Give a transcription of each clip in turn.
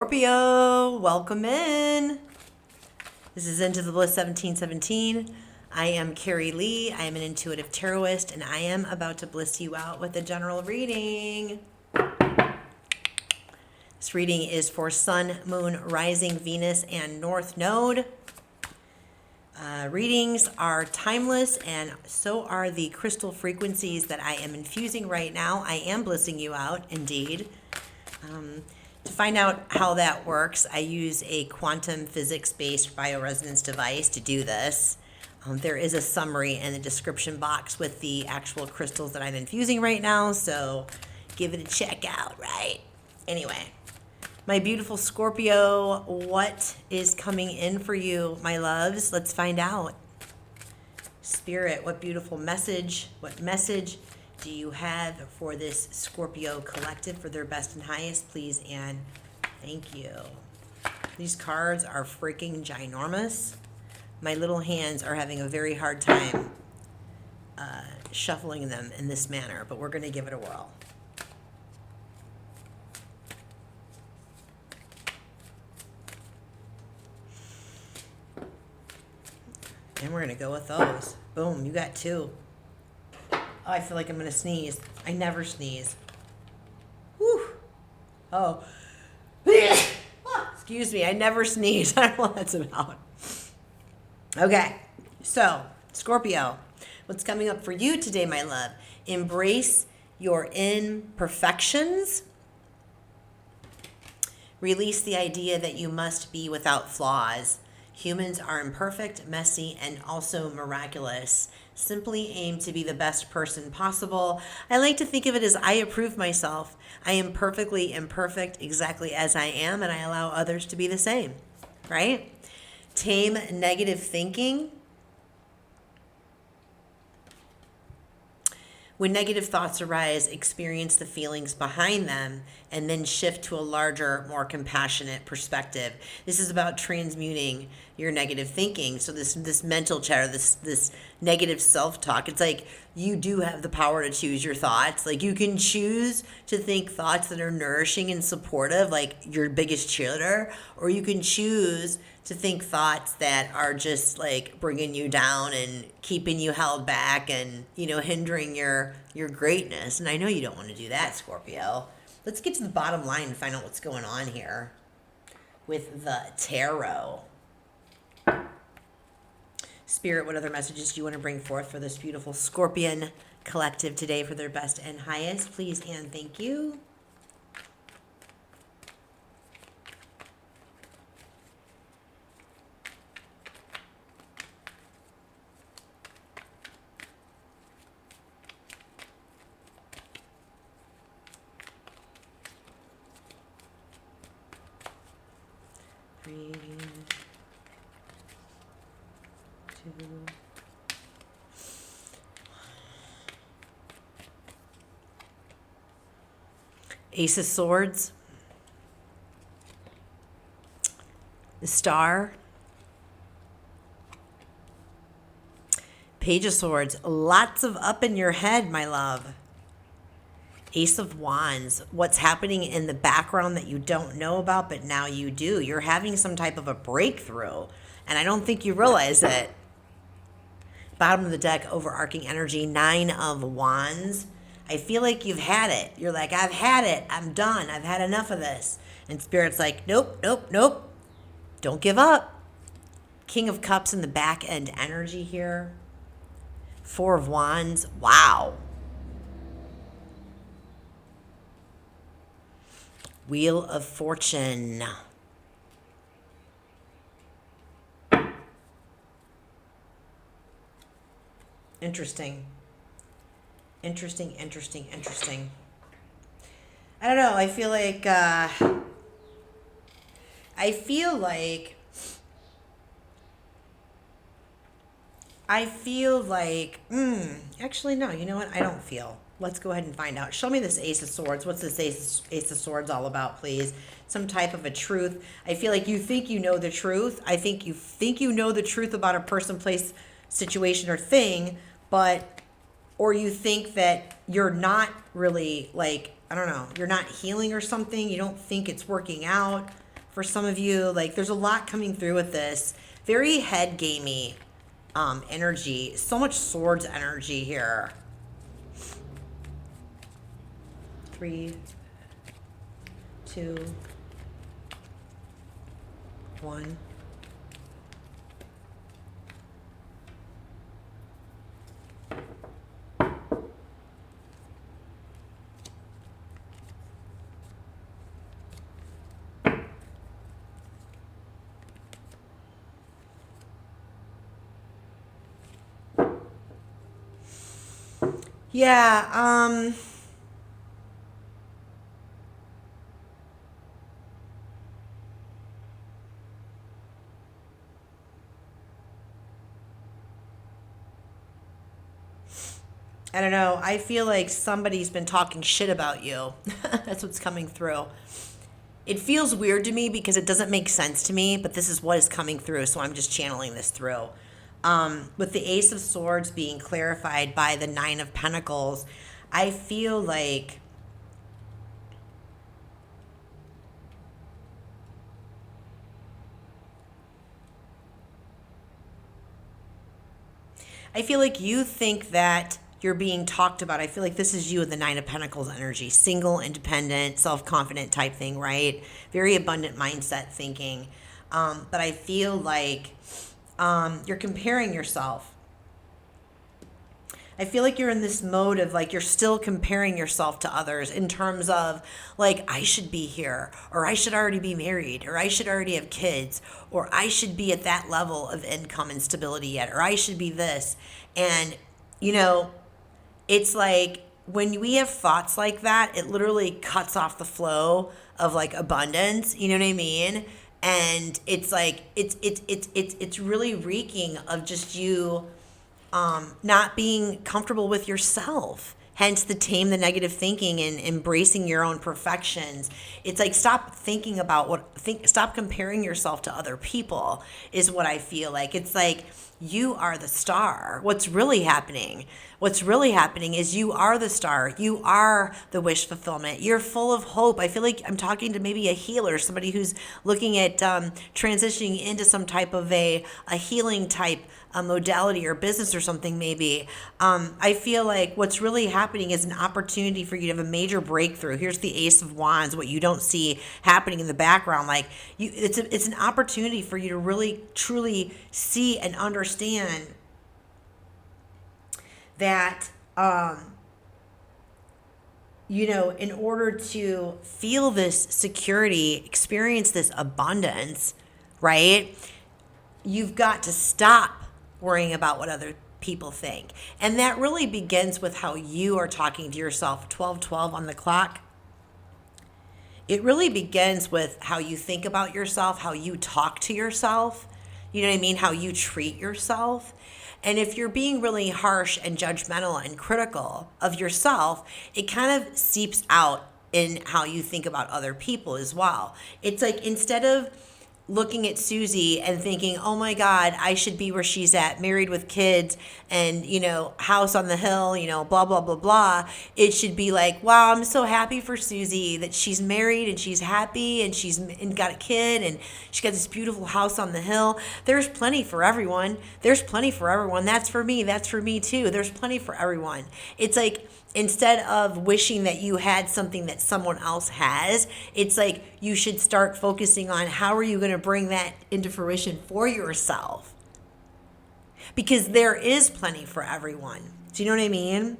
Scorpio, welcome in. This is Into the Bliss 1717. I am Carrie Lee. I am an intuitive tarotist, and I am about to bliss you out with a general reading. This reading is for Sun, Moon, Rising, Venus, and North Node. Readings are timeless, and so are the crystal frequencies that I am infusing right now. I am blissing you out, indeed. To find out how that works, I use a quantum physics-based bioresonance device to do this. There is a summary in the description box with the actual crystals that I'm infusing right now, so give it a check out, right? Anyway, my beautiful Scorpio, what is coming in for you, my loves? Let's find out. Spirit, what beautiful message, what message do you have for this Scorpio collective for their best and highest, please, and thank you. These cards are freaking ginormous. My little hands are having a very hard time shuffling them in this manner, but we're going to give it a whirl. And we're going to go with those. Boom, you got two. Oh, I feel like I'm going to sneeze. I never sneeze. Whew. Oh. Excuse me. I never sneeze. I don't know what that's about. Okay. So, Scorpio, what's coming up for you today, my love? Embrace your imperfections. Release the idea that you must be without flaws. Humans are imperfect, messy, and also miraculous. Simply aim to be the best person possible. I like to think of it as I approve myself. I am perfectly imperfect exactly as I am, and I allow others to be the same, right? Tame negative thinking. When negative thoughts arise, experience the feelings behind them and then shift to a larger, more compassionate perspective. This is about transmuting your negative thinking. So this mental chatter, this negative self-talk, it's like you do have the power to choose your thoughts. Like you can choose to think thoughts that are nourishing and supportive, like your biggest cheerleader, or you can choose to think thoughts that are just like bringing you down and keeping you held back and, you know, hindering your greatness. And I know you don't want to do that, Scorpio. Let's get to the bottom line and find out what's going on here with the tarot. Spirit, what other messages do you want to bring forth for this beautiful Scorpion collective today for their best and highest? Please and thank you. Three, two, Ace of Swords, the Star, Page of Swords, lots of up in your head, my love. Ace of Wands, what's happening in the background that you don't know about, but now you do. You're having some type of a breakthrough, and I don't think you realize it. Bottom of the deck, overarching energy, Nine of Wands. I feel like you've had it. You're like, I've had it. I'm done. I've had enough of this. And Spirit's like, nope, nope, nope. Don't give up. King of Cups in the back end energy here. Four of Wands. Wow. Wheel of Fortune. Interesting. Interesting, interesting, interesting. I don't know. I feel like actually, no, you know what? I don't feel. Let's go ahead and find out. Show me this Ace of Swords. What's this Ace of Swords all about, please? Some type of a truth. I feel like you think you know the truth. I think you know the truth about a person, place, situation, or thing, or you think that you're not really, like, I don't know, you're not healing or something. You don't think it's working out. for some of you. Like, there's a lot coming through with this. Very head gamey energy. So much swords energy here. 3, 2, 1. Yeah, I don't know. I feel like somebody's been talking shit about you. That's what's coming through. It feels weird to me because it doesn't make sense to me, but this is what is coming through, so I'm just channeling this through. With the Ace of Swords being clarified by the Nine of Pentacles, I feel like you think that you're being talked about. I feel like this is you with the Nine of Pentacles energy. Single, independent, self-confident type thing, right? Very abundant mindset thinking. But I feel like you're comparing yourself. I feel like you're in this mode of like you're still comparing yourself to others in terms of like, I should be here, or I should already be married, or I should already have kids, or I should be at that level of income and stability yet, or I should be this. And, you know, it's like when we have thoughts like that, it literally cuts off the flow of like abundance. You know what I mean? And it's like it's really reeking of just you not being comfortable with yourself. Hence the tame the negative thinking and embracing your own perfections. It's like stop thinking about stop comparing yourself to other people is what I feel like. It's like you are the star. What's really happening is you are the star. You are the wish fulfillment. You're full of hope. I feel like I'm talking to maybe a healer, somebody who's looking at transitioning into some type of a healing type modality or business or something maybe. I feel like what's really happening is an opportunity for you to have a major breakthrough. Here's the Ace of Wands, what you don't see happening in the background. Like it's an opportunity for you to really truly see and understand that you know, in order to feel this security, experience this abundance, right? You've got to stop worrying about what other people think. And that really begins with how you are talking to yourself. 12:12 on the clock. It really begins with how you think about yourself, how you talk to yourself. You know what I mean? How you treat yourself. And if you're being really harsh and judgmental and critical of yourself, it kind of seeps out in how you think about other people as well. It's like instead of looking at Susie and thinking, oh my God, I should be where she's at, married with kids and, you know, house on the hill, you know, blah, blah, blah, blah. It should be like, wow, I'm so happy for Susie that she's married and she's happy and she's got a kid and she's got this beautiful house on the hill. There's plenty for everyone. There's plenty for everyone. That's for me. That's for me too. There's plenty for everyone. It's like, instead of wishing that you had something that someone else has, it's like you should start focusing on how are you going to bring that into fruition for yourself. Because there is plenty for everyone. Do you know what I mean?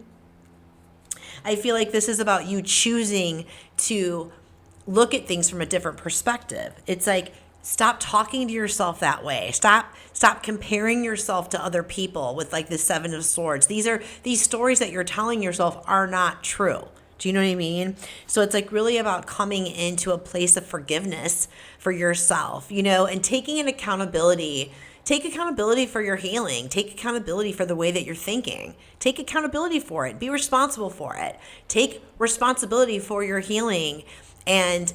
I feel like this is about you choosing to look at things from a different perspective. It's like, stop talking to yourself that way. Stop comparing yourself to other people with like the Seven of Swords. These stories that you're telling yourself are not true. Do you know what I mean? So it's like really about coming into a place of forgiveness for yourself, you know, and taking an accountability. Take accountability for your healing. Take accountability for the way that you're thinking. Take accountability for it. Be responsible for it. Take responsibility for your healing. And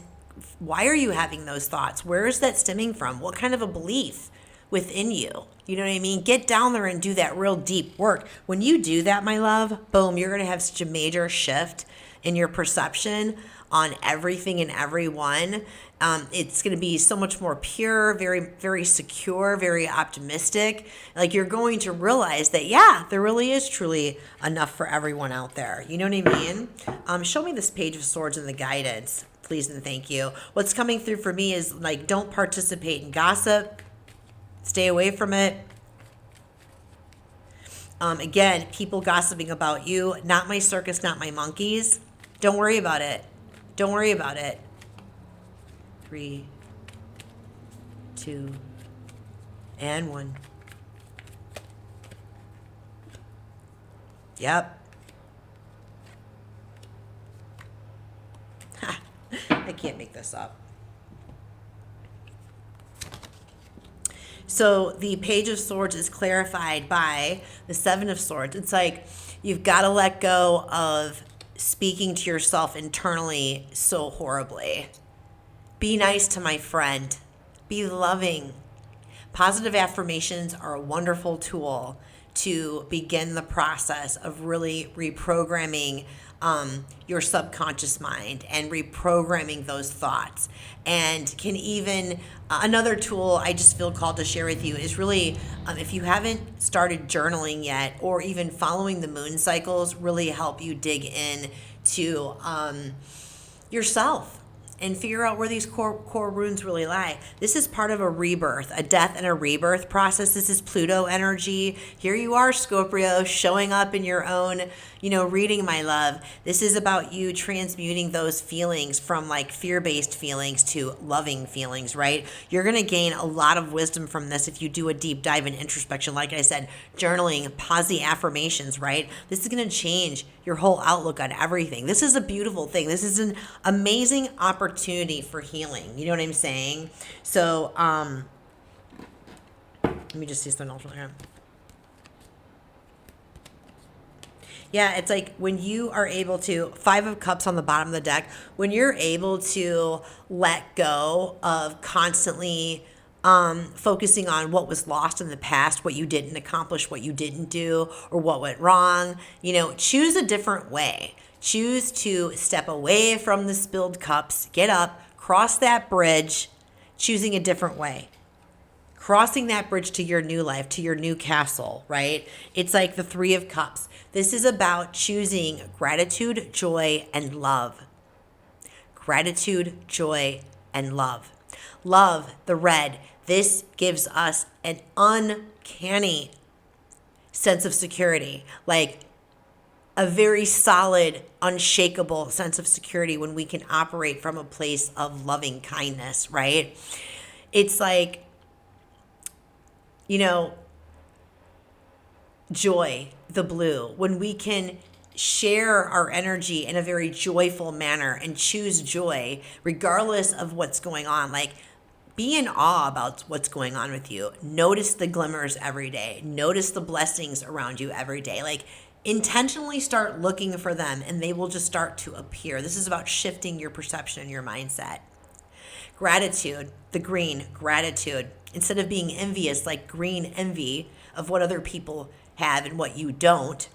why are you having those thoughts? Where is that stemming from? What kind of a belief within you? You know what I mean? Get down there and do that real deep work. When you do that, my love, boom, you're going to have such a major shift in your perception on everything and everyone. It's going to be so much more pure, very, very secure, very optimistic. Like you're going to realize that, yeah, there really is truly enough for everyone out there. You know what I mean? Show me this Page of Swords and the guidance, please and thank you. What's coming through for me is like, don't participate in gossip. Stay away from it. Again, people gossiping about you, not my circus, not my monkeys. Don't worry about it. Don't worry about it. 3, 2, and 1. Yep. I can't make this up. So the Page of Swords is clarified by the Seven of Swords. It's like you've got to let go of speaking to yourself internally so horribly. Be nice to my friend. Be loving. Positive affirmations are a wonderful tool to begin the process of really reprogramming your subconscious mind and reprogramming those thoughts. And can even, another tool I just feel called to share with you is really, if you haven't started journaling yet, or even following the moon cycles, really help you dig in to yourself and figure out where these core runes really lie. This is part of a rebirth, a death and a rebirth process. This is Pluto energy. Here you are, Scorpio, showing up in your own, reading, my love. This is about you transmuting those feelings from like fear-based feelings to loving feelings, right? You're going to gain a lot of wisdom from this if you do a deep dive in introspection. Like I said, journaling, positive affirmations, right? This is going to change your whole outlook on everything. This is a beautiful thing. This is an amazing opportunity for healing. You know what I'm saying? So, let me just see something else. Yeah, it's like when you are able to, 5 of Cups on the bottom of the deck, when you're able to let go of constantly focusing on what was lost in the past, what you didn't accomplish, what you didn't do, or what went wrong, choose a different way. Choose to step away from the spilled cups, get up, cross that bridge, choosing a different way. Crossing that bridge to your new life, to your new castle, right? It's like the 3 of Cups. This is about choosing gratitude, joy, and love. Gratitude, joy, and love. Love, the red. This gives us an uncanny sense of security, like a very solid, unshakable sense of security when we can operate from a place of loving kindness, right? It's like, joy, the blue, when we can share our energy in a very joyful manner and choose joy regardless of what's going on. Like, be in awe about what's going on with you. Notice the glimmers every day. Notice the blessings around you every day. Like, intentionally start looking for them and they will just start to appear. This is about shifting your perception and your mindset. Gratitude, the green, gratitude. Instead of being envious, like green envy of what other people have and what you don't,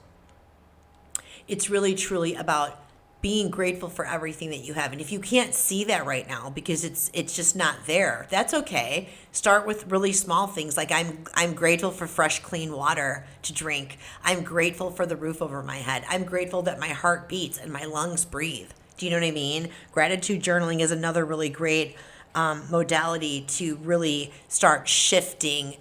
it's really truly about being grateful for everything that you have. And if you can't see that right now because it's just not there, that's okay. Start with really small things, like I'm grateful for fresh, clean water to drink. I'm grateful for the roof over my head. I'm grateful that my heart beats and my lungs breathe. Do you know what I mean? Gratitude journaling is another really great modality to really start shifting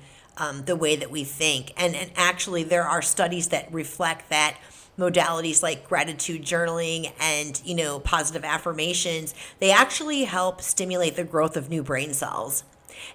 the way that we think. And actually, there are studies that reflect that modalities like gratitude journaling and, positive affirmations, they actually help stimulate the growth of new brain cells.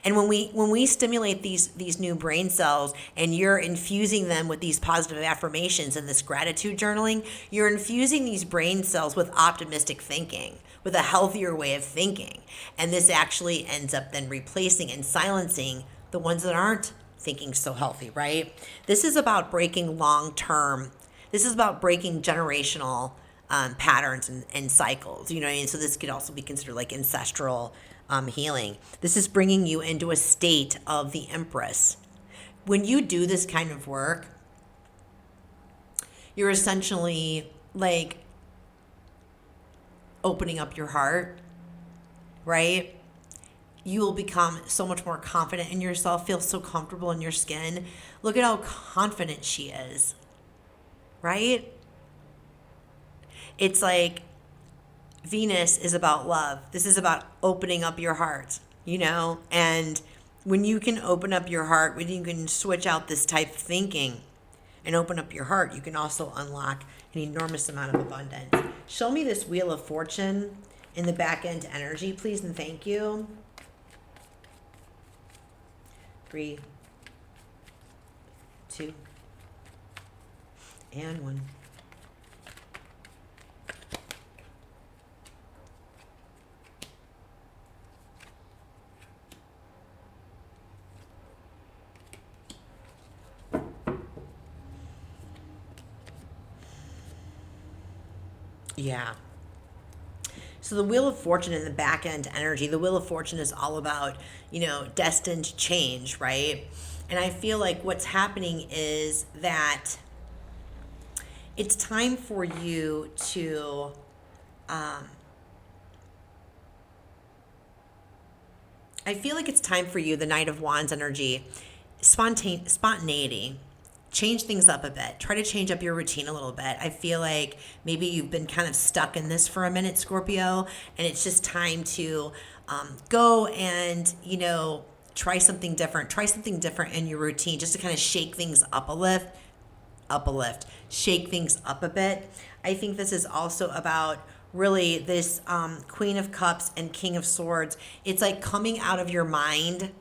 And when we stimulate these new brain cells and you're infusing them with these positive affirmations and this gratitude journaling, you're infusing these brain cells with optimistic thinking, with a healthier way of thinking. And this actually ends up then replacing and silencing the ones that aren't thinking so healthy, right? This is about breaking long-term. This is about breaking generational patterns and cycles. You know what I mean? So this could also be considered like ancestral healing. This is bringing you into a state of the Empress. When you do this kind of work, you're essentially like opening up your heart, right? You will become so much more confident in yourself, feel so comfortable in your skin. Look at how confident she is, right? It's like Venus is about love. This is about opening up your heart, and when you can open up your heart, when you can switch out this type of thinking and open up your heart, you can also unlock an enormous amount of abundance. Show me this Wheel of Fortune in the back end energy, please, and thank you. 3, 2, and 1. Yeah. So the Wheel of Fortune in the back end energy, the Wheel of Fortune is all about, destined change, right? And I feel like what's happening is that it's time for you to I feel like it's time for you, the Knight of Wands energy, spontaneity. Change things up a bit. Try to change up your routine a little bit. I feel like maybe you've been kind of stuck in this for a minute, Scorpio, and it's just time to go and, try something different. Try something different in your routine just to kind of shake things up a lift, shake things up a bit. I think this is also about really this Queen of Cups and King of Swords. It's like coming out of your mind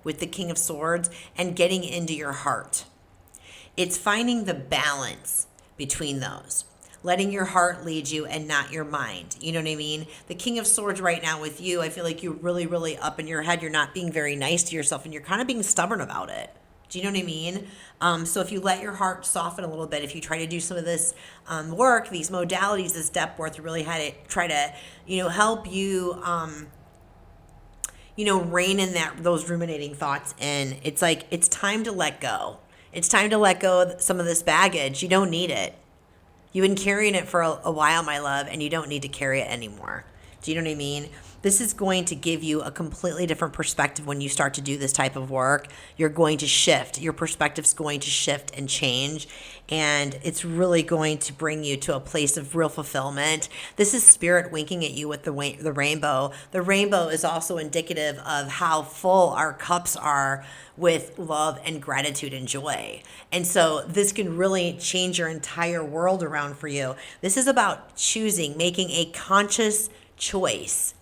with the King of Swords and getting into your heart. It's finding the balance between those, letting your heart lead you and not your mind. You know what I mean? The King of Swords right now with you, I feel like you're really, really up in your head. You're not being very nice to yourself and you're kind of being stubborn about it. Do you know what I mean? So if you let your heart soften a little bit, if you try to do some of this work, these modalities, this depth work, to really try to, help you, rein in those ruminating thoughts in. It's like, it's time to let go. It's time to let go of some of this baggage. You don't need it. You've been carrying it for a while, my love, and you don't need to carry it anymore. Do you know what I mean? This is going to give you a completely different perspective when you start to do this type of work. You're going to shift. Your perspective's going to shift and change, and it's really going to bring you to a place of real fulfillment. This is spirit winking at you with the rainbow. The rainbow is also indicative of how full our cups are with love and gratitude and joy. And so this can really change your entire world around for you. This is about choosing, making a conscious choice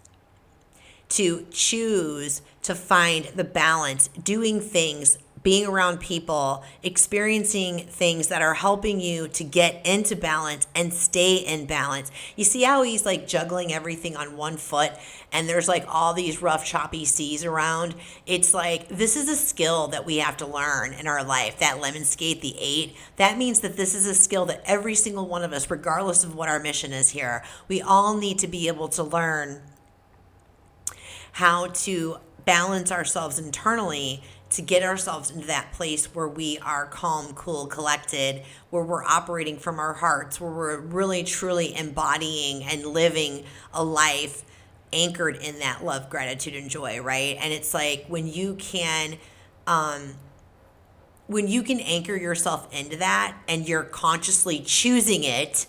to choose to find the balance, doing things, being around people, experiencing things that are helping you to get into balance and stay in balance. You see how he's like juggling everything on one foot and there's like all these rough, choppy seas around? It's like, this is a skill that we have to learn in our life, that lemon skate, the 8. That means that this is a skill that every single one of us, regardless of what our mission is here, we all need to be able to learn how to balance ourselves internally to get ourselves into that place where we are calm, cool, collected, where we're operating from our hearts, where we're really, truly embodying and living a life anchored in that love, gratitude, and joy, right? And it's like when you can anchor yourself into that and you're consciously choosing it,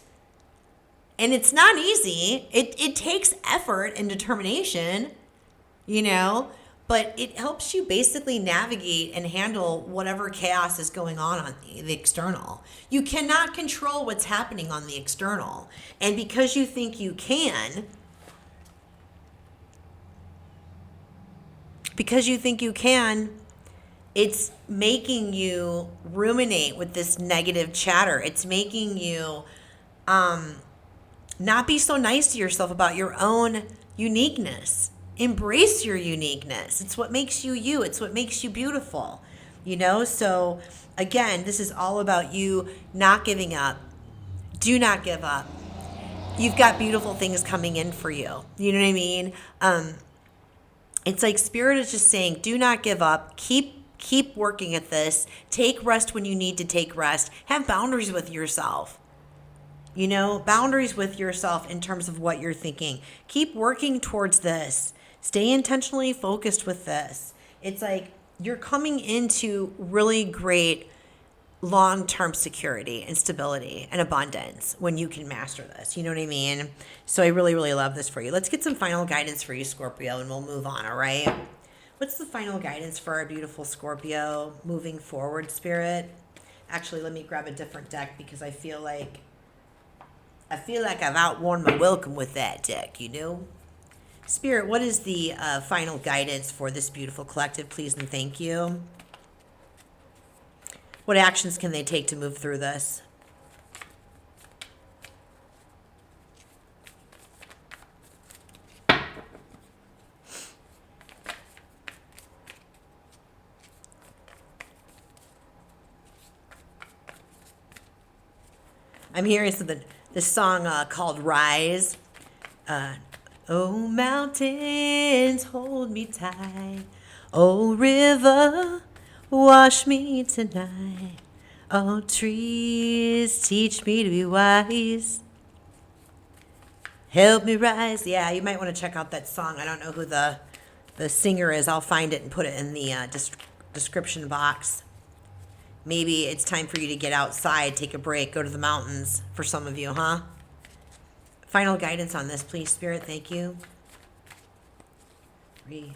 and it's not easy. It takes effort and determination, but it helps you basically navigate and handle whatever chaos is going on the external. You cannot control what's happening on the external. And because you think you can, it's making you ruminate with this negative chatter. It's making you not be so nice to yourself about your own uniqueness. Embrace your uniqueness. It's what makes you you. It's what makes you beautiful. So again, this is all about you not giving up. Do not give up. You've got beautiful things coming in for you. You know what I mean? It's like Spirit is just saying, do not give up. Keep working at this. Take rest when you need to take rest. Have boundaries with yourself. You know, boundaries with yourself in terms of what you're thinking. Keep working towards this. Stay intentionally focused with this. It's like you're coming into really great long-term security and stability and abundance when you can master this. You know what I mean? So I really, really love this for you. Let's get some final guidance for you, Scorpio, and we'll move on, all right? What's the final guidance for our beautiful Scorpio moving forward, Spirit? Actually, let me grab a different deck because I feel like I've outworn my welcome with that deck, you know? Spirit, what is the final guidance for this beautiful collective, please and thank you? What actions can they take to move through this? I'm hearing something. This song called Rise. Oh, mountains, hold me tight. Oh, river, wash me tonight. Oh, trees, teach me to be wise. Help me rise. Yeah, you might want to check out that song. I don't know who the singer is. I'll find it and put it in the description box. Maybe it's time for you to get outside, take a break, go to the mountains for some of you, huh? Final guidance on this, please, Spirit. Thank you. 3,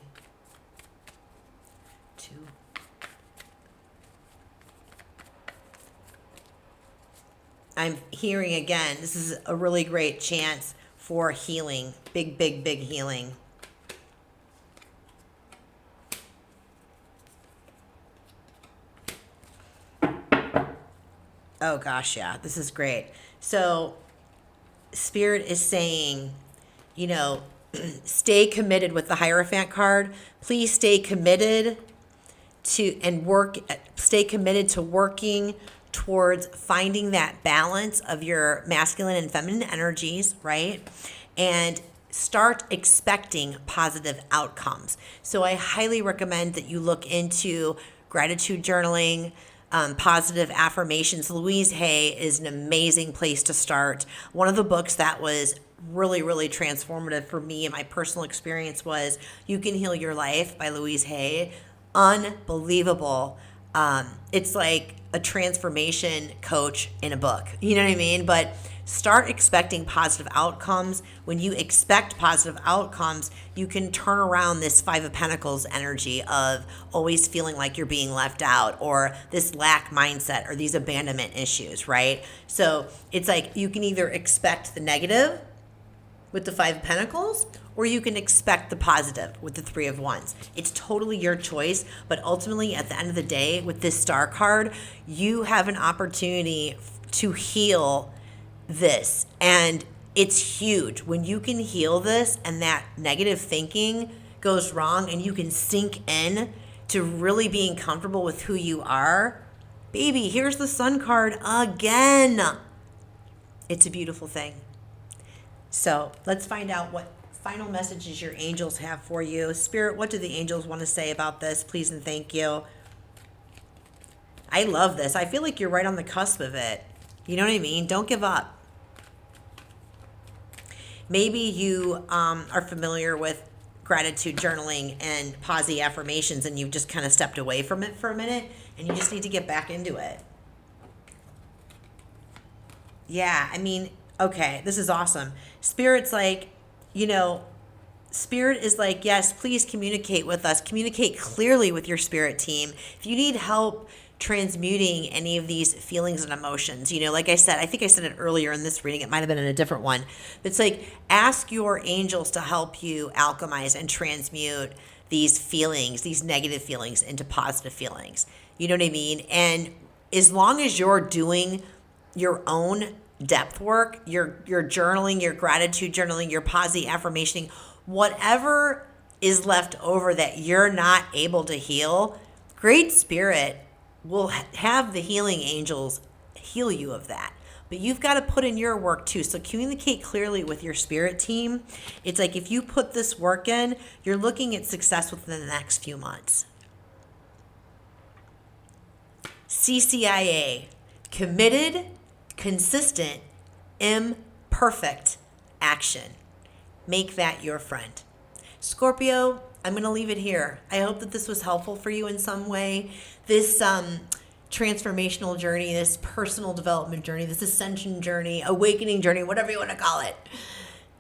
2. I'm hearing again, this is a really great chance for healing. Big, big, big healing. Oh gosh, yeah, this is great. So Spirit is saying, you know, stay committed with the Hierophant card. Please stay committed stay committed to working towards finding that balance of your masculine and feminine energies, right? And start expecting positive outcomes. So I highly recommend that you look into gratitude journaling, positive affirmations. Louise Hay is an amazing place to start. One of the books that was really, really transformative for me and my personal experience was You Can Heal Your Life by Louise Hay. Unbelievable. It's like a transformation coach in a book. You know what I mean? But start expecting positive outcomes. When you expect positive outcomes, you can turn around this Five of Pentacles energy of always feeling like you're being left out, or this lack mindset, or these abandonment issues, right? So it's like you can either expect the negative with the Five of Pentacles, or you can expect the positive with the Three of Wands. It's totally your choice, but ultimately at the end of the day, with this Star card, you have an opportunity to heal this. And it's huge. When you can heal this and that negative thinking goes wrong and you can sink in to really being comfortable with who you are, baby, here's the Sun card again. It's a beautiful thing. So let's find out what final messages your angels have for you. Spirit, what do the angels want to say about this? Please and thank you. I love this. I feel like you're right on the cusp of it. You know what I mean? Don't give up. Maybe you are familiar with gratitude journaling and positive affirmations and you've just kind of stepped away from it for a minute and you just need to get back into it. Yeah, I mean, okay, this is awesome. Spirit's like, you know, Spirit is like, yes, please communicate with us. Communicate clearly with your spirit team. If you need help transmuting any of these feelings and emotions, you know, like I said, I think I said it earlier in this reading, it might have been in a different one. It's like, ask your angels to help you alchemize and transmute these feelings, these negative feelings into positive feelings. You know what I mean? And as long as you're doing your own depth work, your journaling, your gratitude journaling, your positive affirmation, whatever is left over that you're not able to heal, Great Spirit will have the healing angels heal you of that. But you've got to put in your work too. So communicate clearly with your spirit team. It's like if you put this work in, you're looking at success within the next few months. CCIA, committed, consistent, imperfect action. Make that your friend. Scorpio, I'm going to leave it here. I hope that this was helpful for you in some way. This transformational journey, this personal development journey, this ascension journey, awakening journey, whatever you want to call it.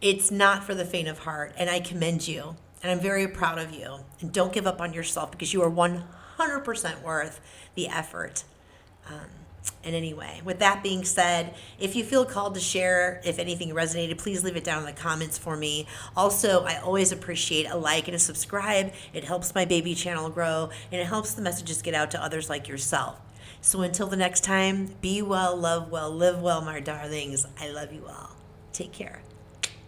It's not for the faint of heart, and I commend you, and I'm very proud of you. And don't give up on yourself, because you are 100% worth the effort. And anyway, with that being said, if you feel called to share, if anything resonated, please leave it down in the comments for me. Also, I always appreciate a like and a subscribe. It helps my baby channel grow, and it helps the messages get out to others like yourself. So until the next time, be well, love well, live well, my darlings. I love you all. Take care.